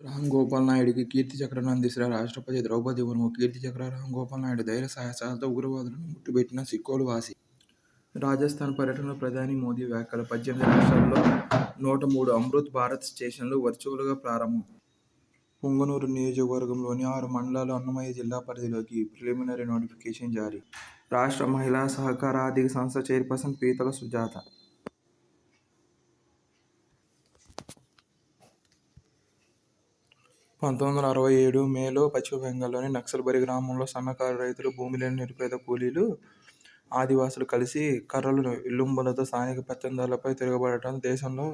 రామ్ గోపాల్ నాయుడికి కీర్తి చక్రాన్ని అందిస్తున్న రాష్ట్రపతి ద్రౌపది ముర్ము. కీర్తి చక్ర రామ్ గోపాల్ నాయుడు ధైర్య సాహసాలతో ఉగ్రవాదులను ముట్టుబెట్టిన సిక్కోలు వాసి. రాజస్థాన్ పర్యటనలో ప్రధాని మోదీ వ్యాఖ్యలు. 18 రాష్ట్రాల్లో 103 అమృత్ భారత్ స్టేషన్లు వర్చువల్గా ప్రారంభం. పుంగనూరు నియోజకవర్గంలోని 6 మండలాలు అన్నమయ్య జిల్లా పరిధిలోకి ప్రిలిమినరీ నోటిఫికేషన్ జారీ. రాష్ట్ర మహిళా సహకార ఆర్థిక సంస్థ చైర్పర్సన్ పీతల సుజాత. 1967 మేలో పశ్చిమ బెంగాల్లోని నక్సల్బరీ గ్రామంలో సన్నకారు రైతులు, భూమి లేని నిరుపేద కూలీలు, ఆదివాసీలు కలిసి కర్రలు, ఇల్లుంబలతో స్థానిక పెత్తందారులపై తిరగబడటంతో దేశంలో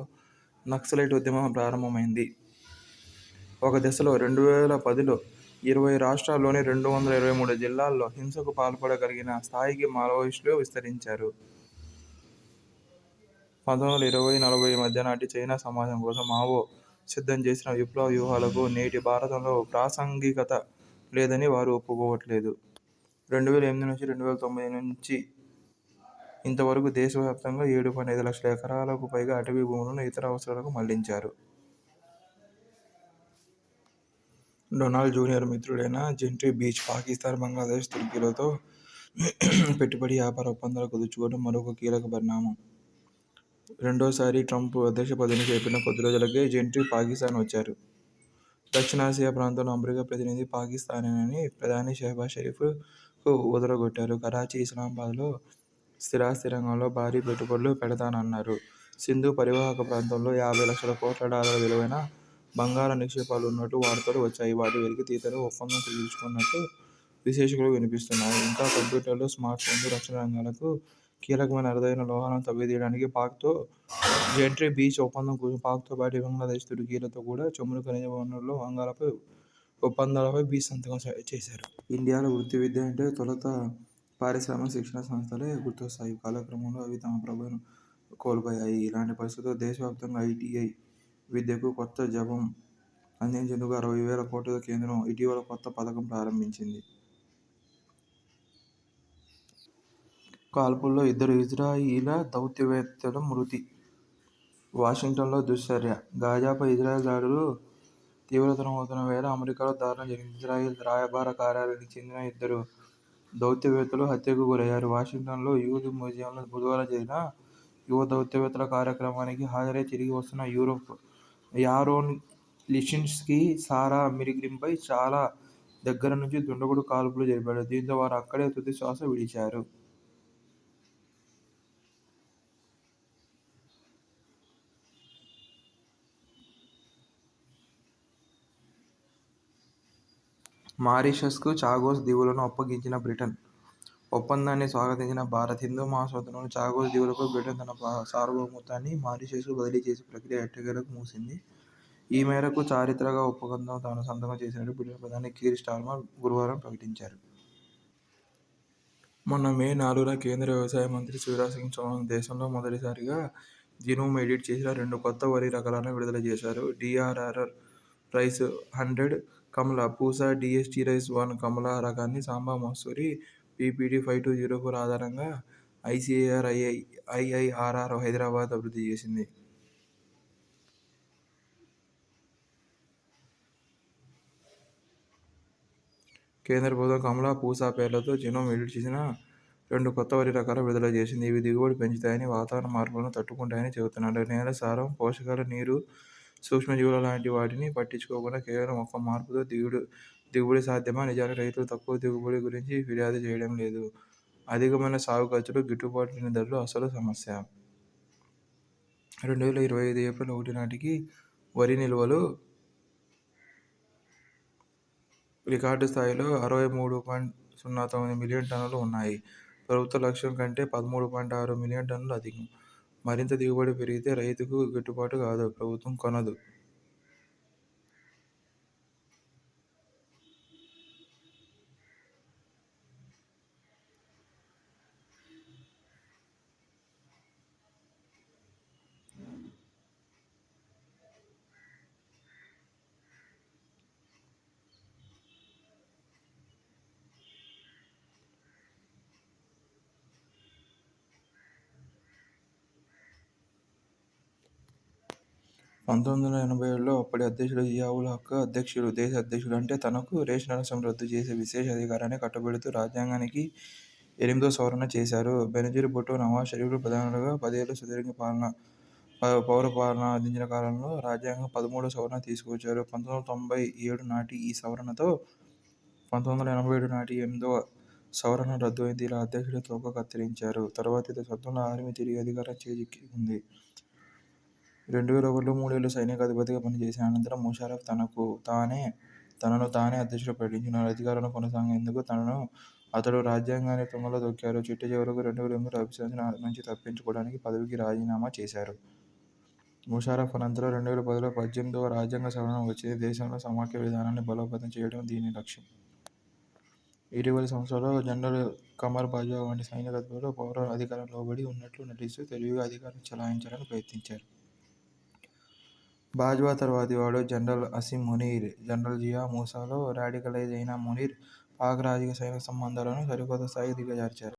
నక్సలైట్ ఉద్యమం ప్రారంభమైంది. ఒక దశలో 2010లో 20 రాష్ట్రాల్లోని 223 జిల్లాల్లో హింసకు పాల్పడగలిగిన స్థాయికి మావోయిస్టులు విస్తరించారు. 1920-40 మధ్య నాటి చైనా సమాజం కోసం మావో సిద్ధం చేసిన విప్లవ వ్యూహాలకు నేటి భారతంలో ప్రాసంగికత లేదని వారు ఒప్పుకోవట్లేదు. 2008 నుంచి 2009 నుంచి ఇంతవరకు దేశవ్యాప్తంగా 7.5 లక్షల ఎకరాలకు పైగా అటవీ భూములను ఇతర అవసరాలకు మళ్లించారు. డొనాల్డ్ జూనియర్ మిత్రుడైన జెంట్రీ బీచ్ పాకిస్తాన్, బంగ్లాదేశ్, తుర్కీలతో పెట్టుబడి, వ్యాపార ఒప్పందాలు కుదుర్చుకోవడం మరొక కీలక పరిణామం. రెండోసారి ట్రంప్ అధ్యక్ష పదవిని చేపట్టిన కొద్ది రోజులకే జెంట్రీ పాకిస్తాన్ వచ్చారు. దక్షిణాసియా ప్రాంతంలో అమెరికా ప్రతినిధి పాకిస్తానేనని ప్రధాని షెహబాజ్ షరీఫ్కు ఊదరగొట్టారు. కరాచీ, ఇస్లామాబాద్లో స్థిరాస్తి రంగంలో భారీ పెట్టుబడులు పెడతానన్నారు. సింధు పరివాహక ప్రాంతంలో 50 లక్షల కోట్ల డాలర్ల విలువైన బంగారు నిక్షేపాలు ఉన్నట్టు వార్తలు వచ్చాయి. వాటి వెలికితీతలో ఒప్పందం కుదుర్చుకున్నట్టు విశ్లేషకులు వినిపిస్తున్నాయి. ఇంకా కంప్యూటర్లు, స్మార్ట్ ఫోన్లు, రక్షణ రంగాలకు కీలకమైన అరుదైన లోహాలను తవ్వితీయడానికి పాక్తో జెంట్రీ బీచ్ ఒప్పందం పాక్తో పాటు బంగ్లాదేశ్, తుర్కీలతో కూడా చమురు, ఖనిజ వనరుల ఒప్పందాలపై బీచ్ సంతకం చేశారు. ఇండియాలో వృత్తి విద్య అంటే తొలుత పారిశ్రామిక శిక్షణ సంస్థలే గుర్తొస్తాయి. కాలక్రమంలో అవి తమ ప్రభను కోల్పోయాయి. ఇలాంటి పరిస్థితుల్లో దేశవ్యాప్తంగా ఐటీఐ విద్యకు కొత్త జవం అందించేందుకు 60,000 కోట్లతో కేంద్రం ఇటీవల కొత్త పథకం ప్రారంభించింది. కాల్పుల్లో 2 ఇజ్రాయిలీ దౌత్యవేత్తల మృతి. వాషింగ్టన్లో దుశ్చర్య. గాజాపై ఇజ్రాయెల్ దాడులు తీవ్రతరమవుతున్న వేళ అమెరికాలో దారుణం జరిగింది. ఇజ్రాయెల్ రాయబార కార్యాలయానికి చెందిన 2 దౌత్యవేత్తలు హత్యకు గురయ్యారు. వాషింగ్టన్లో యూద్ మ్యూజియంలో బుధవారం జరిగిన యువ దౌత్యవేత్తల కార్యక్రమానికి హాజరై తిరిగి వస్తున్న యారోన్ లిషిన్స్కీ, సారా మిరిగ్లిన్పై చాలా దగ్గర నుంచి దుండగుడు కాల్పులు జరిపాడు. దీంతో వారు అక్కడే తుది శ్వాస విడిచారు. మారిషస్కు చాగోస్ దీవులను అప్పగించిన బ్రిటన్. ఒప్పందాన్ని స్వాగతించిన భారత్. హిందూ మహాసముద్రంలోని చాగోస్ దీవులపై బ్రిటన్ తన సార్వభౌమత్వాన్ని మారిషస్కు బదిలీ చేసే ప్రక్రియ ఎట్టకేలకు ముగిసింది. ఈ మేరకు చారిత్రక ఒప్పందంపై తాను సంతకం చేసినట్టు బ్రిటన్ ప్రధాని కీర్ స్టార్మర్ గురువారం ప్రకటించారు. మొన్న మే 4న కేంద్ర వ్యవసాయ మంత్రి శివరాజ్ సింగ్ చౌహాన్ దేశంలో మొదటిసారిగా జీనోమ్ ఎడిట్ చేసిన 2 కొత్త వరి రకాలను విడుదల చేశారు. డీఆర్ఆర్ రైస్ 100 కమల, పూసా డీఎస్టీ రైస్ 1 కమల రకాన్ని సాంబా మసూరి పీపీటీ 5204 ఆధారంగా ఐఐఆర్ఆర్ హైదరాబాద్ అభివృద్ధి చేసింది. కేంద్ర ప్రభుత్వం కమల, పూసా పేర్లతో జీనోమ్ ఎడిట్ చేసిన 2 కొత్త వరి రకాలు విడుదల చేసింది. ఇవి దిగుబడి పెంచుతాయని, వాతావరణ మార్పులను తట్టుకుంటాయని చెబుతున్నారు. నేల సారం, పోషకాలు, నీరు, సూక్ష్మజీవులు లాంటి వాటిని పట్టించుకోకుండా కేవలం ఒక్క మార్పుతో దిగుబడి సాధ్యమా? నిజానికి రైతులు తక్కువ దిగుబడి గురించి ఫిర్యాదు చేయడం లేదు. అధికమైన సాగు ఖర్చులు, గిట్టుబాటు లేని ధరలు అసలు సమస్య. 2025 ఏప్రిల్ 1 నాటికి వరి నిల్వలు రికార్డు స్థాయిలో 63.09 మిలియన్ టన్నులు ఉన్నాయి. ప్రభుత్వ లక్ష్యం కంటే 13.6 మిలియన్ టన్నులు అధికం. మరింత దిగుబడి పెరిగితే రైతుకు గిట్టుబాటు కాదు, ప్రభుత్వం కొనదు. 1987లో అప్పటి అధ్యక్షుడు జియా-ఉల్ హక్ దేశ అధ్యక్షుడు అంటే తనకు రేషన్ రాష్ట్రం రద్దు చేసే విశేష అధికారాన్ని కట్టబెడుతూ రాజ్యాంగానికి 8వ సవరణ చేశారు. బెనజీర్ భుట్టో, నవాజ్ షరీఫ్లు ప్రధానులుగా 10 ఏళ్ల సుదీర్ఘ పౌర పాలన అందించిన కాలంలో రాజ్యాంగం 13వ సవరణ తీసుకువచ్చారు. 1997 నాటి ఈ సవరణతో 1987 నాటి 8వ సవరణ రద్దు అయింది. ఇలా అధ్యక్షుడి తోక కత్తిరించారు. తరువాత 1900 ఆర్మీ తిరిగి అధికారం చేజిక్కింది. 2001లో 3 ఏళ్లు సైనిక అధిపతిగా పనిచేసిన అనంతరం ముషర్రఫ్ తనను తానే అధ్యక్షుడిగా ప్రకటించుకున్నారు. అధికారంలో కొనసాగేందుకు అతడు రాజ్యాంగాన్ని తుంగలో తొక్కారు. చిట్టచివరకు 2008లో అభిశంసన నుంచి తప్పించుకోవడానికి పదవికి రాజీనామా చేశారు. ముషర్రఫ్ అనంతరం 2010లో 18వ రాజ్యాంగ సవరణ వచ్చింది. దేశంలో సమాఖ్య విధానాన్ని బలోపేతం చేయడం దీని లక్ష్యం. ఇటీవలి సంవత్సరాల్లో జనరల్ ఖమర్ బాజ్వా వంటి సైనిక అధికారులు పౌర అధికారానికి లోబడి ఉన్నట్లు నటిస్తూ తెలివిగా అధికారం చెలాయించాలని ప్రయత్నించారు. బాజ్వా తర్వాతి వాడు జనరల్ అసిమ్ మునీర్. జనరల్ జియా మూసాలో రాడికలైజ్ అయిన మునీర్ పాక్ రాజకీయ, సైనిక సంబంధాలను సరికొత్త స్థాయికి దిగజార్చారు.